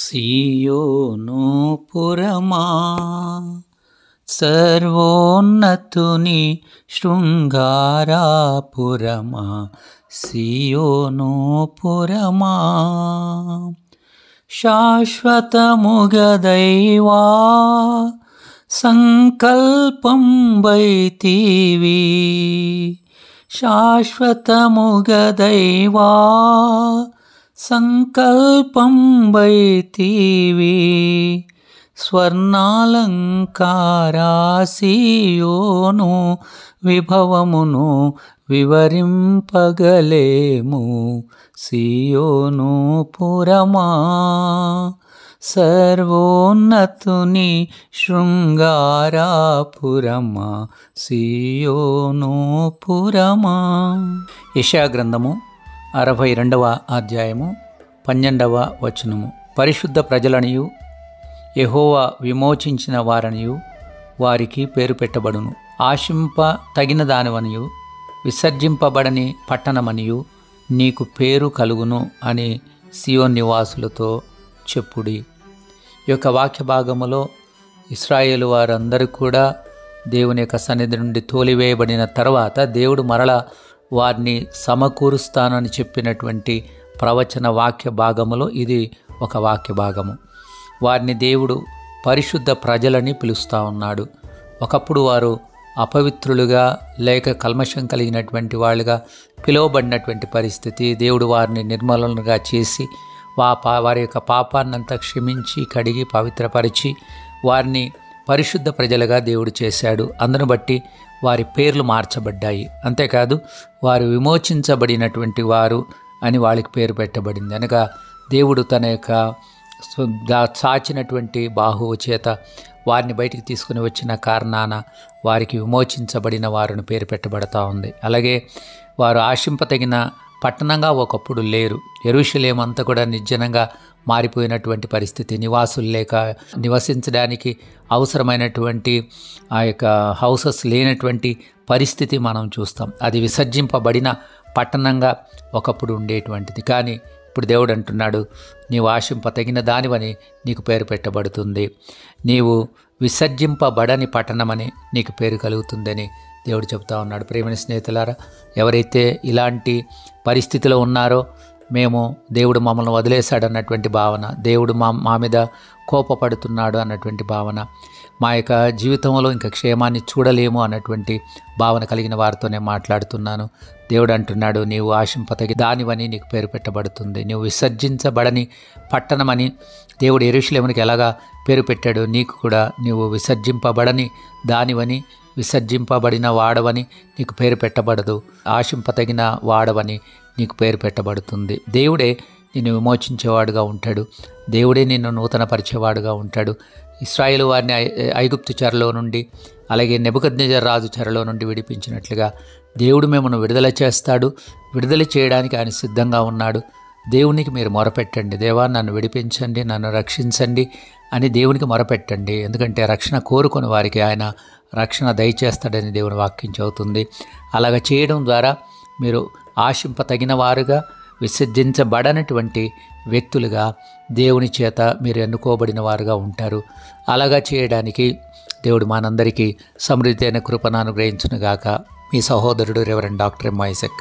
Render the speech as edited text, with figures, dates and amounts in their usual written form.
సియోను పురమా సర్వోన్నతుని శృంగారపురమా, సియోను పురమా శాశ్వతముగదైవా సంకల్పం వైతివి, శాశ్వతముగదైవా సంకల్పం వైతివి. స్వర్ణాలంకారా సియోను విభవమును వివరింపగలేము, సియోను పురమా సర్వోన్నతుని శృంగారపురమా, సియోను పురమా. యెషయా గ్రంథము 62వ అధ్యాయము 12వ వచనము. పరిశుద్ధ ప్రజలనియు యెహోవా విమోచించిన వారనియు వారికి పేరు పెట్టబడును. ఆశింప తగిన దానివనియు విసర్జింపబడని పట్టణమనియు నీకు పేరు కలుగును అని సియోన్ నివాసులతో చెప్పుడి. ఈ యొక్క వాక్య భాగములో ఇశ్రాయేలు వారందరూ కూడా దేవుని యొక్క సన్నిధి నుండి తోలివేయబడిన తర్వాత దేవుడు మరల వారిని సమకూరుస్తానని చెప్పినటువంటి ప్రవచన వాక్య భాగములో ఇది ఒక వాక్య భాగము. వారిని దేవుడు పరిశుద్ధ ప్రజలని పిలుస్తూ ఉన్నాడు. ఒకప్పుడు వారు అపవిత్రులుగా లేక కల్మషం కలిగినటువంటి వాళ్ళుగా పిలువబడినటువంటి పరిస్థితి. దేవుడు వారిని నిర్మలంగా చేసి వారి యొక్క పాపాన్నంతా క్షమించి కడిగి పవిత్రపరిచి వారిని పరిశుద్ధ ప్రజలుగా దేవుడు చేశాడు. అందును బట్టి వారి పేర్లు మార్చబడ్డాయి. అంతేకాదు వారు విమోచించబడినటువంటి వారు అని వాళ్ళకి పేరు పెట్టబడింది. అనగా దేవుడు తన యొక్క చాచినటువంటి బాహువు చేత వారిని బయటికి తీసుకుని వచ్చిన కారణాన వారికి విమోచించబడిన వారిని పేరు పెట్టబడతా ఉంది. అలాగే వారు ఆశింపతగిన పట్టణంగా ఒకప్పుడు లేరు. యెరూషలేము అంతా కూడా నిర్జనంగా మారిపోయినటువంటి పరిస్థితి. నివాసులు లేక నివసించడానికి అవసరమైనటువంటి ఆ యొక్క హౌసెస్ లేనటువంటి పరిస్థితి మనం చూస్తాం. అది విసర్జింపబడిన పట్టణంగా ఒకప్పుడు ఉండేటువంటిది. కానీ ఇప్పుడు దేవుడు అంటున్నాడు, నీవు ఆశింపతగిన దానివని నీకు పేరు పెట్టబడుతుంది, నీవు విసర్జింపబడని పట్టణమని నీకు పేరు కలుగుతుందని దేవుడు చెప్తా ఉన్నాడు. ప్రియమైన స్నేహితులారా, ఎవరైతే ఇలాంటి పరిస్థితిలో ఉన్నారో, మేము దేవుడు మమ్మల్ని వదిలేశాడన్నటువంటి భావన, దేవుడు మా మీద కోపపడుతున్నాడు అన్నటువంటి భావన, మా యొక్క జీవితంలో ఇంకా క్షేమాన్ని చూడలేము అన్నటువంటి భావన కలిగిన వారితోనే మాట్లాడుతున్నాను. దేవుడు అంటున్నాడు, నీవు ఆశింపతగి దానివని నీకు పేరు పెట్టబడుతుంది, నువ్వు విసర్జించబడని పట్టణమని దేవుడు యెరూషలేమునికి ఎలాగా పేరు పెట్టాడు, నీకు కూడా నీవు విసర్జింపబడని దానివని విసర్జింపబడిన వాడవని నీకు పేరు పెట్టబడదు, ఆశింపతగిన వాడవని నీకు పేరు పెట్టబడుతుంది. దేవుడే నిన్ను విమోచించేవాడుగా ఉంటాడు, దేవుడే నిన్ను నూతనపరిచేవాడుగా ఉంటాడు. ఇశ్రాయేలు వారిని ఐగుప్తు చెరలో నుండి అలాగే నెబుకద్నెజర్ రాజు చెరలో నుండి విడిపించినట్లుగా దేవుడు మిమ్మల్ని విడుదల చేస్తాడు. విడుదల చేయడానికి ఆయన సిద్ధంగా ఉన్నాడు. దేవునికి మీరు మొరపెట్టండి, దేవా నన్ను విడిపించండి, నన్ను రక్షించండి అని దేవునికి మొరపెట్టండి. ఎందుకంటే రక్షణ కోరుకుని వారికి ఆయన రక్షణ దయచేస్తాడని దేవుని వాక్యం చెబుతుంది. అలాగ చేయడం ద్వారా మీరు ఆశింపతగిన వారుగా, విసర్జించబడనటువంటి వ్యక్తులుగా దేవుని చేత మీరు ఎన్నుకోబడిన వారుగా ఉంటారు. అలాగా చేయడానికి దేవుడు మనందరికీ సమృద్ధి అయిన కృపను అనుగ్రహించునుగాక. మీ సహోదరుడు రెవరెండ్ డాక్టర్ ఎం. ఐజక్.